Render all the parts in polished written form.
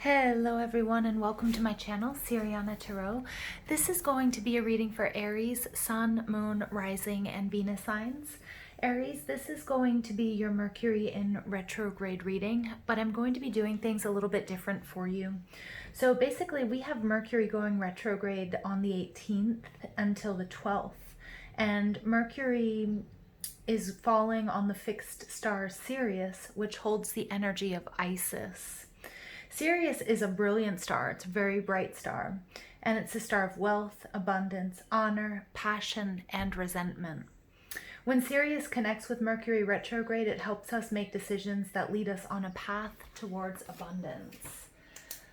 Hello everyone and welcome to my channel, Siriana Tarot. This is going to be a reading for Aries, Sun, Moon, Rising, and Venus signs. Aries, this is going to be your Mercury in retrograde reading, but I'm going to be doing things a little bit different for you. So basically we have Mercury going retrograde on the 18th until the 12th, and Mercury is falling on the fixed star Sirius, which holds the energy of Isis. Sirius is a brilliant star. It's a very bright star, and it's a star of wealth, abundance, honor, passion, and resentment. When Sirius connects with Mercury retrograde, it helps us make decisions that lead us on a path towards abundance.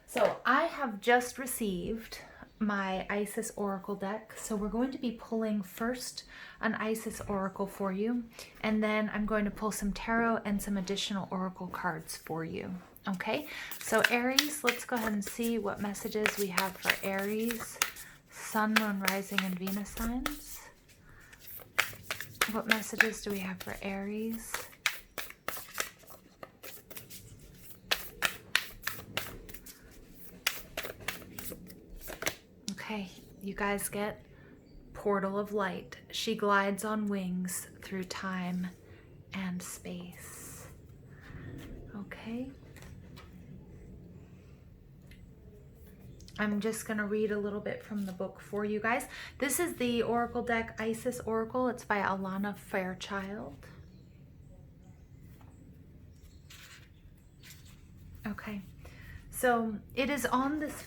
So I have just received my Isis Oracle deck. So we're going to be pulling first an Isis Oracle for you, and then I'm going to pull some tarot and some additional Oracle cards for you. Okay, so Aries, let's go ahead and see what messages we have for Aries, Sun, Moon, Rising, and Venus signs. What messages do we have for Aries? Okay, you guys get Portal of Light. She glides on wings through time and space. Okay. I'm just going to read a little bit from the book for you guys. This is the Oracle deck, Isis Oracle. It's by Alana Fairchild. Okay. So it is only this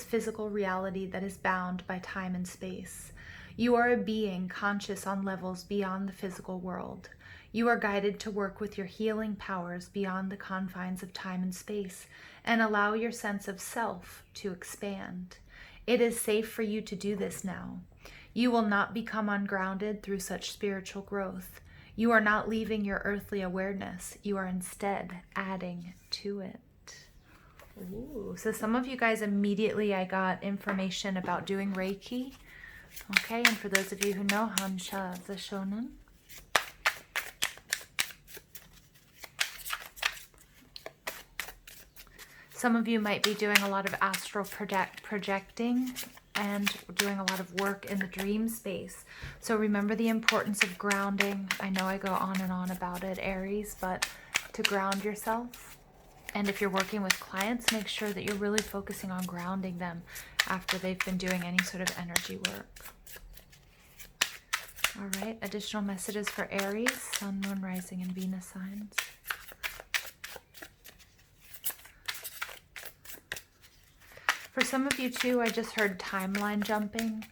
physical reality that is bound by time and space. You are a being conscious on levels beyond the physical world. You are guided to work with your healing powers beyond the confines of time and space and allow your sense of self to expand. It is safe for you to do this now. You will not become ungrounded through such spiritual growth. You are not leaving your earthly awareness. You are instead adding to it. Ooh, so some of you guys immediately, I got information about doing Reiki. Okay, and for those of you who know, Hansha the Shonen. Some of you might be doing a lot of astral projecting and doing a lot of work in the dream space. So remember the importance of grounding. I know I go on and on about it, Aries, but to ground yourself. And if you're working with clients, make sure that you're really focusing on grounding them after they've been doing any sort of energy work. All right, additional messages for Aries, Sun, Moon, Rising, and Venus signs. For some of you too, I just heard timeline jumping.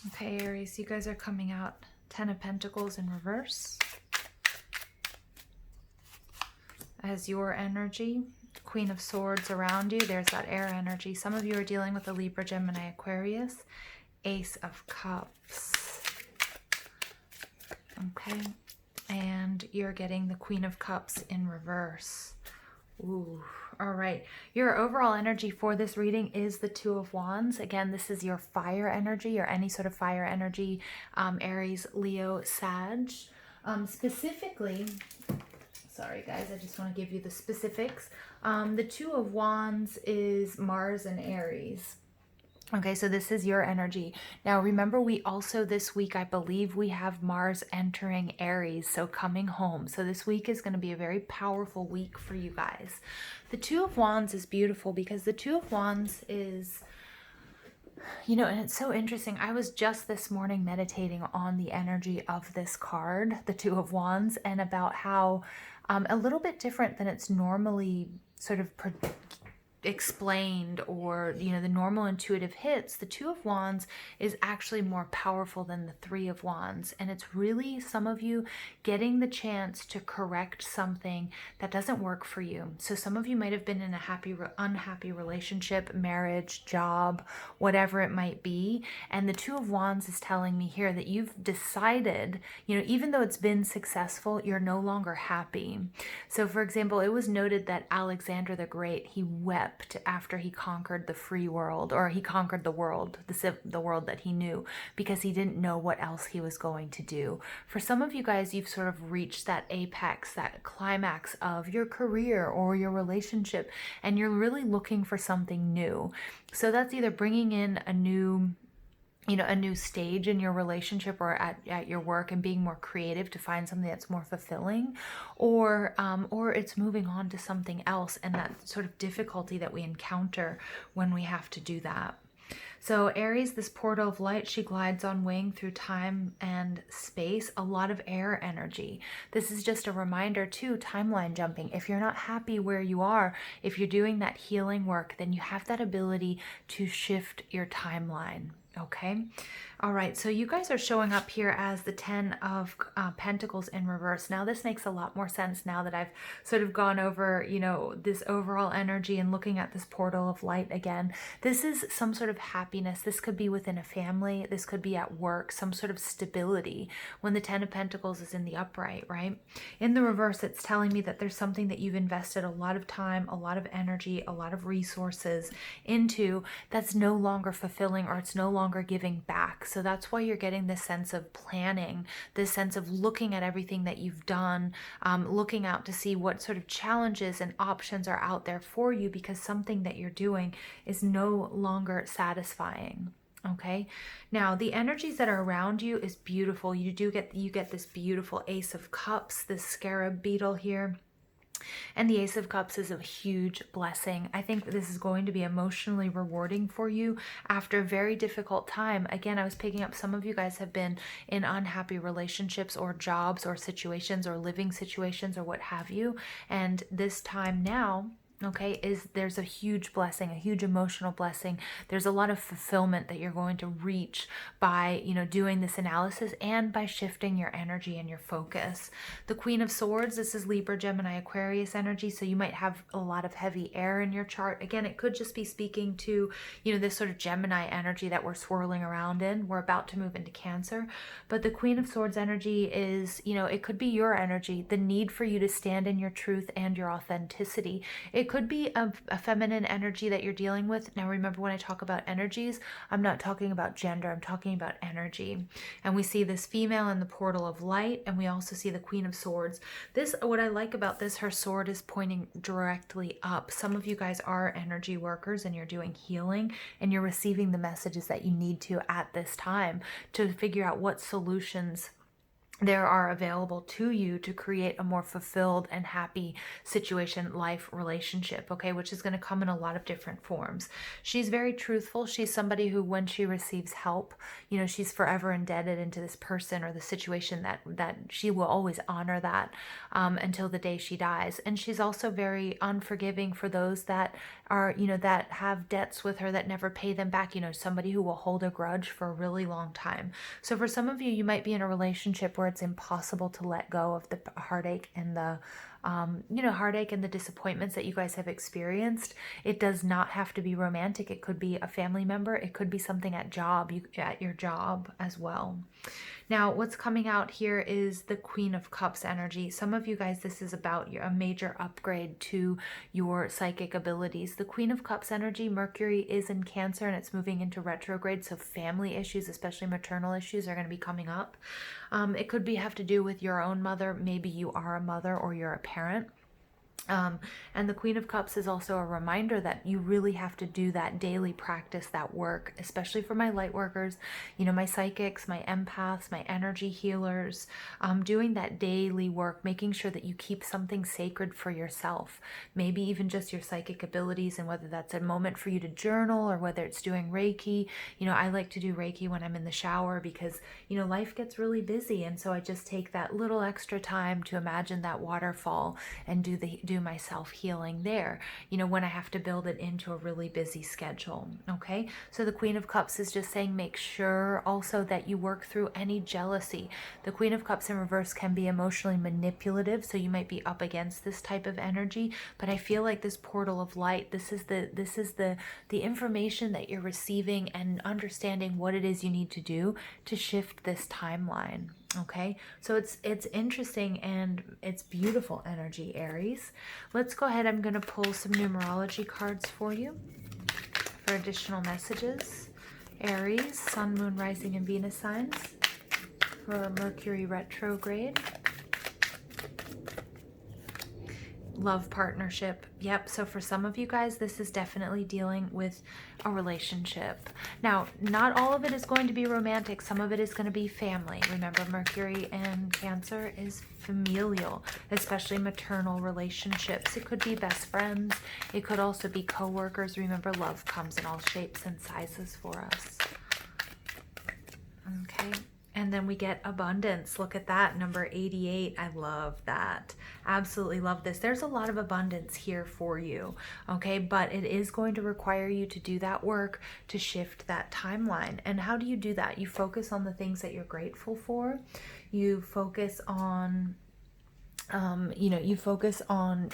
Okay, Aries, you guys are coming out 10 of Pentacles in reverse as your energy. Queen of Swords around you. There's that air energy. Some of you are dealing with a Libra, Gemini, Aquarius. Ace of Cups. Okay. And you're getting the Queen of Cups in reverse. Ooh, all right. Your overall energy for this reading is the Two of Wands. Again, this is your fire energy or any sort of fire energy, Aries, Leo, Sag. Specifically, sorry guys, I just want to give you the specifics. The Two of Wands is Mars and Aries. Okay, so this is your energy. Now, remember, we also this week, I believe we have Mars entering Aries, so coming home. So this week is going to be a very powerful week for you guys. The Two of Wands is beautiful because the Two of Wands is, you know, and it's so interesting. I was just this morning meditating on the energy of this card, the Two of Wands, and about how a little bit different than it's normally sort of explained, or you know, the normal intuitive hits. The Two of Wands is actually more powerful than the Three of Wands, and it's really some of you getting the chance to correct something that doesn't work for you. So some of you might have been in a unhappy relationship, marriage, job, whatever it might be, and the Two of Wands is telling me here that you've decided, you know, even though it's been successful, you're no longer happy. So for example, it was noted that Alexander the Great, he wept wept after he conquered the free world, or he conquered the world, the world that he knew, because he didn't know what else he was going to do. For some of you guys, you've sort of reached that apex, that climax of your career or your relationship, and you're really looking for something new. So that's either bringing in a new stage in your relationship or at your work, and being more creative to find something that's more fulfilling, or it's moving on to something else, and that sort of difficulty that we encounter when we have to do that. So Aries, this portal of light, she glides on wing through time and space, a lot of air energy. This is just a reminder too, timeline jumping. If you're not happy where you are, if you're doing that healing work, then you have that ability to shift your timeline. Okay. All right. So you guys are showing up here as the 10 of Pentacles in reverse. Now this makes a lot more sense now that I've sort of gone over, this overall energy and looking at this portal of light again. This is some sort of happiness. This could be within a family. This could be at work, some sort of stability when the 10 of Pentacles is in the upright, right? In the reverse, it's telling me that there's something that you've invested a lot of time, a lot of energy, a lot of resources into that's no longer fulfilling, or it's no longer giving back. So that's why you're getting this sense of planning, this sense of looking at everything that you've done, looking out to see what sort of challenges and options are out there for you, because something that you're doing is no longer satisfying. Okay, now the energies that are around you is beautiful. You get this beautiful Ace of Cups, this scarab beetle here. And the Ace of Cups is a huge blessing. I think this is going to be emotionally rewarding for you after a very difficult time. Again, I was picking up some of you guys have been in unhappy relationships or jobs or situations or living situations or what have you. And this time now, okay, there's a huge blessing, a huge emotional blessing. There's a lot of fulfillment that you're going to reach by, doing this analysis and by shifting your energy and your focus. The Queen of Swords, this is Libra, Gemini, Aquarius energy. So you might have a lot of heavy air in your chart. Again, it could just be speaking to, this sort of Gemini energy that we're swirling around in. We're about to move into Cancer. But the Queen of Swords energy is, it could be your energy, the need for you to stand in your truth and your authenticity. It could be a feminine energy that you're dealing with. Now remember, when I talk about energies, I'm not talking about gender, I'm talking about energy. And we see this female in the portal of light, and we also see the Queen of Swords. What I like about this, her sword is pointing directly up. Some of you guys are energy workers and you're doing healing, and you're receiving the messages that you need to at this time to figure out what solutions there are available to you to create a more fulfilled and happy situation, life, relationship, okay, which is going to come in a lot of different forms. She's very truthful. She's somebody who, when she receives help, she's forever indebted into this person or the situation that she will always honor that until the day she dies. And she's also very unforgiving for those that are, that have debts with her that never pay them back, somebody who will hold a grudge for a really long time. So for some of you, you might be in a relationship where it's impossible to let go of the heartache and the heartache and the disappointments that you guys have experienced. It does not have to be romantic. It could be a family member. It could be something at your job as well. Now, what's coming out here is the Queen of Cups energy. Some of you guys, this is about a major upgrade to your psychic abilities. The Queen of Cups energy, Mercury is in Cancer and it's moving into retrograde. So family issues, especially maternal issues, are going to be coming up. It could have to do with your own mother. Maybe you are a mother or you're a parent. And the Queen of Cups is also a reminder that you really have to do that daily practice, that work, especially for my light workers, my psychics, my empaths, my energy healers, doing that daily work, making sure that you keep something sacred for yourself, maybe even just your psychic abilities, and whether that's a moment for you to journal or whether it's doing Reiki. I like to do Reiki when I'm in the shower because, life gets really busy. And so I just take that little extra time to imagine that waterfall and do my self-healing there, when I have to build it into a really busy schedule. Okay, so the Queen of Cups is just saying, make sure also that you work through any jealousy. The Queen of Cups in reverse can be emotionally manipulative, so you might be up against this type of energy, but I feel like this portal of light, this is the information that you're receiving and understanding what it is you need to do to shift this timeline. Okay, so it's interesting and it's beautiful energy, Aries. Let's go ahead. I'm going to pull some numerology cards for you for additional messages. Aries, Sun, Moon, Rising, and Venus signs for Mercury retrograde. Love partnership. Yep. So for some of you guys, this is definitely dealing with a relationship. Now, not all of it is going to be romantic. Some of it is going to be family. Remember, Mercury and Cancer is familial, especially maternal relationships. It could be best friends. It could also be co-workers. Remember, love comes in all shapes and sizes for us. Okay. And then we get abundance. Look at that, number 88. I love that. Absolutely love this. There's a lot of abundance here for you, okay? But it is going to require you to do that work to shift that timeline. And how do you do that? You focus on the things that you're grateful for. You focus on you focus on,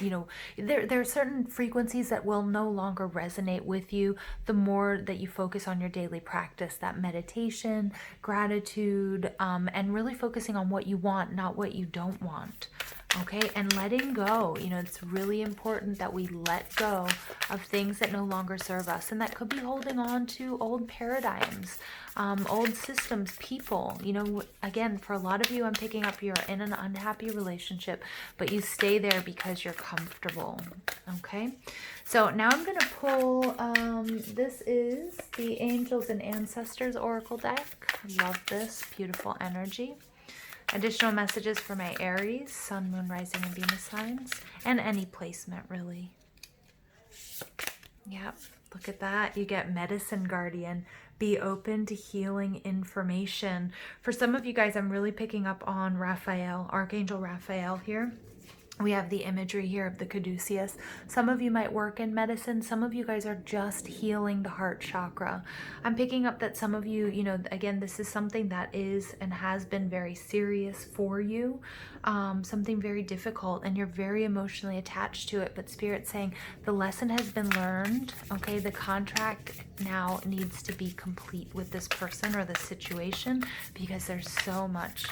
there are certain frequencies that will no longer resonate with you the more that you focus on your daily practice, that meditation, gratitude, and really focusing on what you want, not what you don't want. Okay, and letting go. It's really important that we let go of things that no longer serve us, and that could be holding on to old paradigms, old systems, people. Again, for a lot of you, I'm picking up you're in an unhappy relationship, but you stay there because you're comfortable. Okay, so now I'm going to pull, this is the Angels and Ancestors Oracle deck. Love this beautiful energy. Additional messages for my Aries, Sun, Moon, Rising, and Venus signs, and any placement, really. Yep, look at that. You get Medicine Guardian. Be open to healing information. For some of you guys, I'm really picking up on Raphael, Archangel Raphael here. We have the imagery here of the caduceus. Some of you might work in medicine. Some of you guys are just healing the heart chakra. I'm picking up that some of you, again, this is something that is and has been very serious for you, something very difficult, and you're very emotionally attached to it. But Spirit's saying the lesson has been learned. Okay, the contract now needs to be complete with this person or this situation because there's so much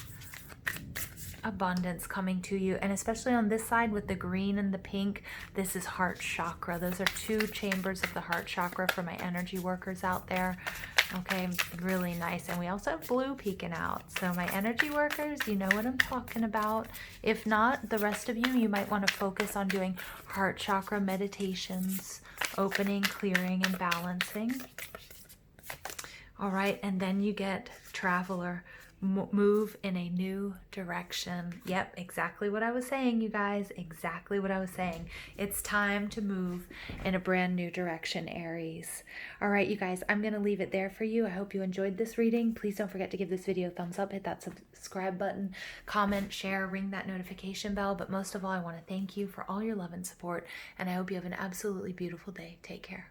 abundance coming to you, and especially on this side with the green and the pink, this is heart chakra. Those are two chambers of the heart chakra for my energy workers out there. Okay, really nice. And we also have blue peeking out, so my energy workers, you know what I'm talking about. If not, the rest of you, you might want to focus on doing heart chakra meditations, opening, clearing, and balancing. All right, and then you get Traveler. Move in a new direction. Yep, exactly what I was saying, you guys. Exactly what I was saying. It's time to move in a brand new direction, Aries. All right, you guys, I'm going to leave it there for you. I hope you enjoyed this reading. Please don't forget to give this video a thumbs up, hit that subscribe button, comment, share, ring that notification bell. But most of all, I want to thank you for all your love and support, and I hope you have an absolutely beautiful day. Take care.